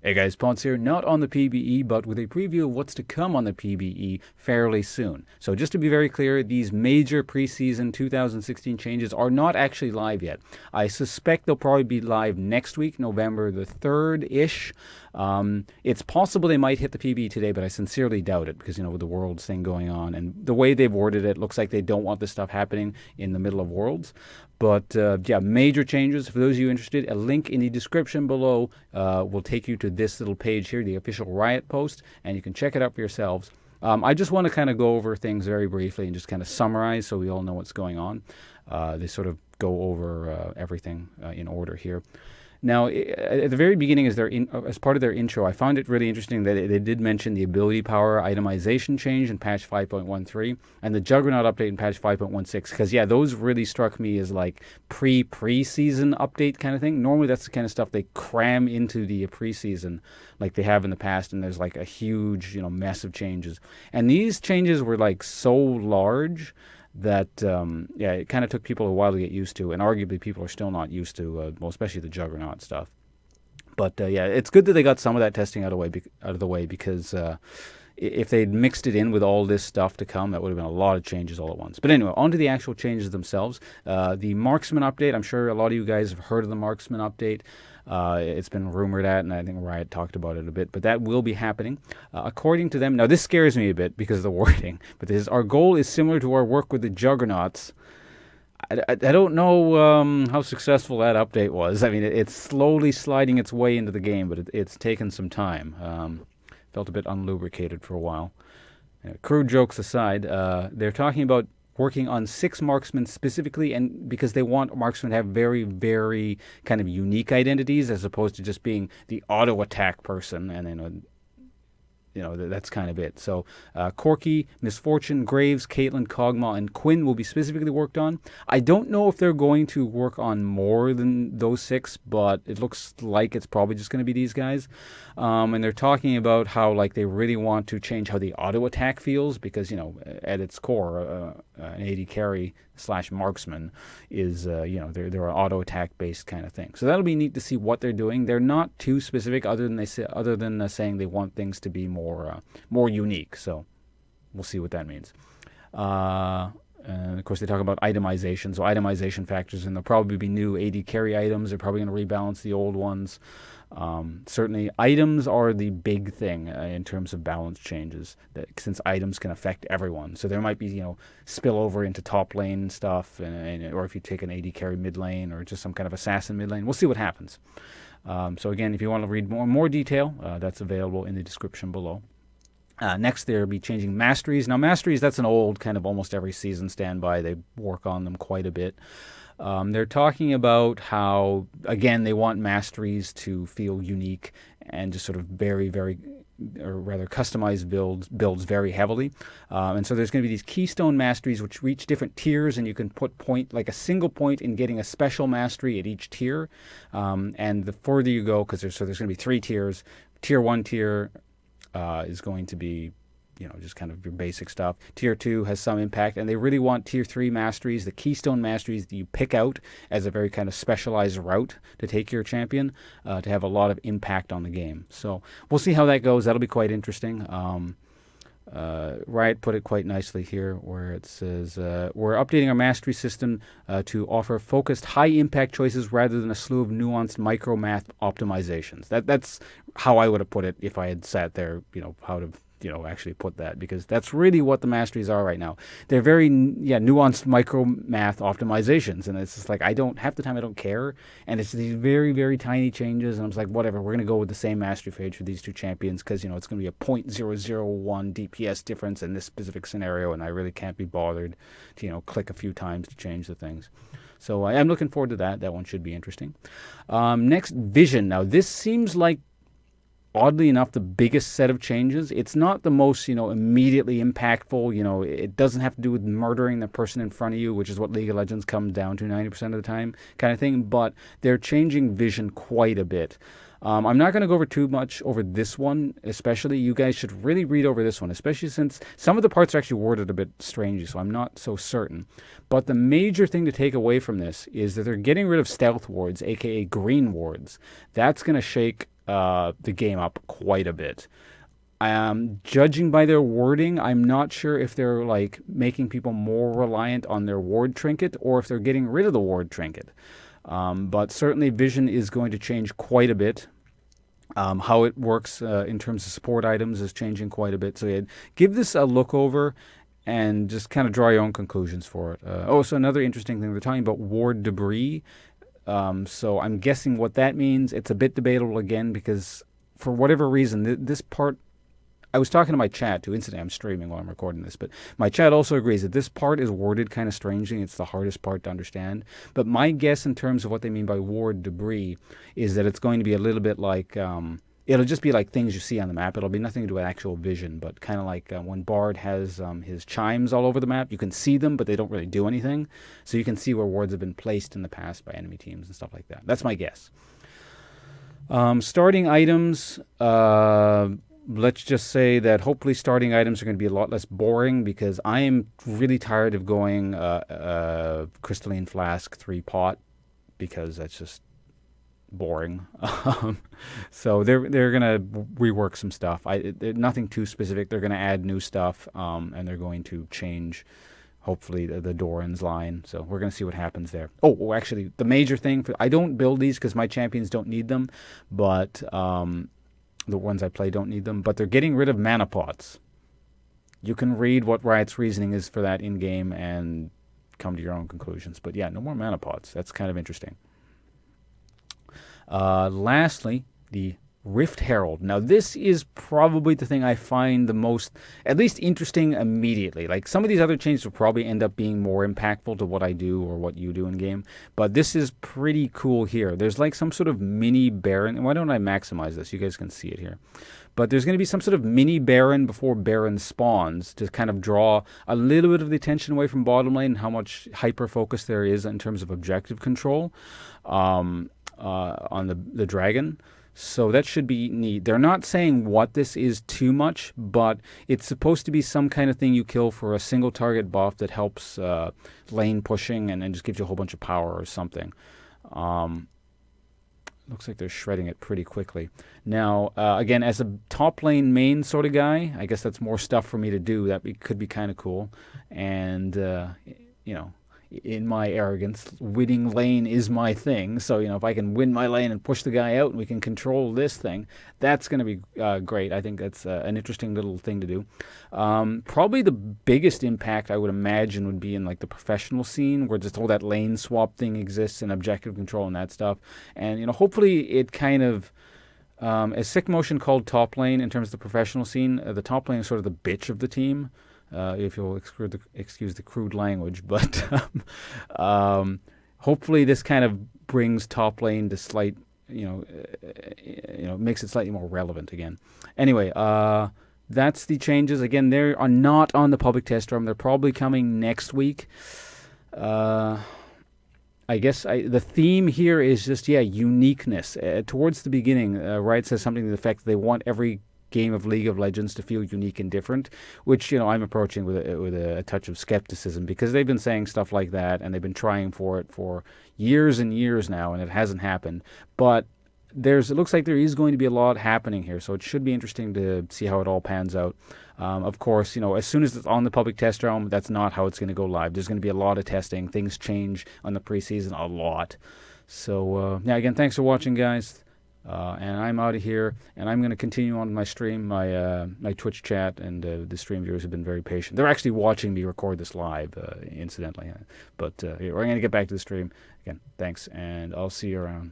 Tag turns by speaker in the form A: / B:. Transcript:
A: Hey guys, Ponce here, not on the PBE, but with a preview of what's to come on the PBE fairly soon. So just to be very clear, these major preseason 2016 changes are not actually live yet. I suspect they'll probably be live next week, November the 3rd-ish. It's possible they might hit the PBE today, but I sincerely doubt it because, with the Worlds thing going on and the way they've worded it, looks like they don't want this stuff happening in the middle of Worlds. But yeah, major changes. For those of you interested, a link in the description below will take you to this little page here, the official Riot post, and you can check it out for yourselves. I just want to kind of go over things very briefly and just kind of summarize so we all know what's going on. They sort of go over everything in order here. Now, at the very beginning, as part of their intro, I found it really interesting that they did mention the ability power itemization change in patch 5.13 and the Juggernaut update in patch 5.16. Because, yeah, those really struck me as like pre-season update kind of thing. Normally, that's the kind of stuff they cram into the preseason like they have in the past, and there's like a huge, mess of changes. And these changes were like so large that yeah, it kind of took people a while to get used to, and arguably people are still not used to, well, especially the Juggernaut stuff. But yeah, it's good that they got some of that testing out of the way because if they'd mixed it in with all this stuff to come, that would have been a lot of changes all at once. But anyway, on to the actual changes themselves. The Marksman update, I'm sure a lot of you guys have heard of the Marksman update. It's been rumored at, and I think Riot talked about it a bit, but that will be happening. According to them, now this scares me a bit because of the wording, but our goal is similar to our work with the Juggernauts. I don't know how successful that update was. I mean, it's slowly sliding its way into the game, but it's taken some time. Felt a bit unlubricated for a while. Crude jokes aside, they're talking about working on 6 marksmen specifically, and because they want marksmen to have very, very kind of unique identities as opposed to just being the auto attack person, and then that's kind of it. So Corky, Misfortune, Graves, Caitlyn, Kog'Maw, and Quinn will be specifically worked on. I don't know if they're going to work on more than those 6, but it looks like it's probably just going to be these guys. And they're talking about how like they really want to change how the auto attack feels because at its core, an AD carry / marksman is they're an auto attack based kind of thing. So that'll be neat to see what they're doing. They're not too specific other than saying they want things to be more unique. So we'll see what that means. And of course, they talk about itemization. So itemization factors, and there'll probably be new AD carry items. They're probably going to rebalance the old ones. Certainly, items are the big thing in terms of balance changes, since items can affect everyone. So there might be, spillover into top lane stuff, or if you take an AD carry mid lane, or just some kind of assassin mid lane. We'll see what happens. So again, if you want to read more detail, that's available in the description below. Next, they'll be changing Masteries. Now, Masteries, that's an old kind of almost every season standby. They work on them quite a bit. They're talking about how, again, they want Masteries to feel unique and just sort of very, very, or rather customized builds very heavily. And so there's going to be these Keystone Masteries which reach different tiers, and you can put like a single point in getting a special mastery at each tier. And the further you go, because there's going to be 3 tiers. Tier 1 tier is going to be, just kind of your basic stuff. Tier 2 has some impact, and they really want Tier 3 masteries, the Keystone masteries that you pick out as a very kind of specialized route to take your champion, to have a lot of impact on the game. So we'll see how that goes. That'll be quite interesting. Riot put it quite nicely here where it says, we're updating our mastery system to offer focused high-impact choices rather than a slew of nuanced micro-math optimizations. That's how I would have put it if I had sat there, how to actually put that, because that's really what the masteries are right now. They're very nuanced micro math optimizations, and it's just like half the time I don't care, and it's these very, very tiny changes, and I'm just like, whatever, we're going to go with the same mastery page for these 2 champions because it's going to be a 0.001 DPS difference in this specific scenario, and I really can't be bothered to click a few times to change the things. So I am looking forward to that. That one should be interesting. Next, Vision. Now this seems like, oddly enough, the biggest set of changes. It's not the most, immediately impactful. It doesn't have to do with murdering the person in front of you, which is what League of Legends comes down to 90% of the time kind of thing. But they're changing Vision quite a bit. I'm not going to go over too much over this one, especially. You guys should really read over this one, especially since some of the parts are actually worded a bit strangely, so I'm not so certain. But the major thing to take away from this is that they're getting rid of stealth wards, aka green wards. That's going to shake the game up quite a bit. Judging by their wording, I'm not sure if they're like making people more reliant on their ward trinket or if they're getting rid of the ward trinket. But certainly vision is going to change quite a bit. How it works in terms of support items is changing quite a bit. So yeah, give this a look over and just kind of draw your own conclusions for it. So another interesting thing, they're talking about ward debris. So I'm guessing what that means. It's a bit debatable again because for whatever reason, this part, I was talking to my chat too. Incidentally, I'm streaming while I'm recording this, but my chat also agrees that this part is worded kind of strangely. It's the hardest part to understand. But my guess in terms of what they mean by ward debris is that it's going to be a little bit like, it'll just be like things you see on the map. It'll be nothing to do with actual vision, but kind of like when Bard has his chimes all over the map, you can see them, but they don't really do anything. So you can see where wards have been placed in the past by enemy teams and stuff like that. That's my guess. Starting items, let's just say that hopefully starting items are going to be a lot less boring because I am really tired of going crystalline flask 3-pot because that's just boring. So they're going to rework some stuff. Nothing too specific. They're going to add new stuff and they're going to change hopefully the Doran's line. So we're going to see what happens there. Oh, actually, the major thing, I don't build these because my champions don't need them, but the ones I play don't need them, but they're getting rid of mana pots. You can read what Riot's reasoning is for that in-game and come to your own conclusions. But yeah, no more mana pots. That's kind of interesting. Lastly, the Rift Herald. Now, this is probably the thing I find the most, at least interesting immediately. Like, some of these other changes will probably end up being more impactful to what I do or what you do in game. But this is pretty cool here. There's like some sort of mini Baron. And why don't I maximize this? You guys can see it here. But there's going to be some sort of mini Baron before Baron spawns to kind of draw a little bit of the attention away from bottom lane and how much hyper-focus there is in terms of objective control on the dragon. So that should be neat. They're not saying what this is too much, but it's supposed to be some kind of thing you kill for a single target buff that helps lane pushing and just gives you a whole bunch of power or something. Looks like they're shredding it pretty quickly. Now, again, as a top lane main sort of guy, I guess that's more stuff for me to do. Could be kind of cool. And, you know, in my arrogance, winning lane is my thing. So, you know, if I can win my lane and push the guy out and we can control this thing, that's going to be great. I think that's an interesting little thing to do. Probably the biggest impact I would imagine would be in like the professional scene where just all that lane swap thing exists and objective control and that stuff. And, you know, hopefully it kind of, as Sick Motion called top lane in terms of the professional scene, the top lane is sort of the bitch of the team. If you'll excuse the crude language, but hopefully this kind of brings top lane to makes it slightly more relevant again. Anyway, that's the changes. Again, they are not on the public test room. They're probably coming next week. I guess the theme here is just, uniqueness. Towards the beginning, Riot says something to the effect that they want every game of League of Legends to feel unique and different, which, you know, I'm approaching with a touch of skepticism because they've been saying stuff like that and they've been trying for it for years and years now and it hasn't happened. But it looks like there is going to be a lot happening here, so it should be interesting to see how it all pans out. Of course, you know, as soon as it's on the public test realm, that's not how it's going to go live. There's going to be a lot of testing. Things change on the preseason a lot. So, again, thanks for watching, guys. And I'm out of here, and I'm going to continue on my stream, my Twitch chat, and the stream viewers have been very patient. They're actually watching me record this live, incidentally. But we're going to get back to the stream. Again, thanks, and I'll see you around.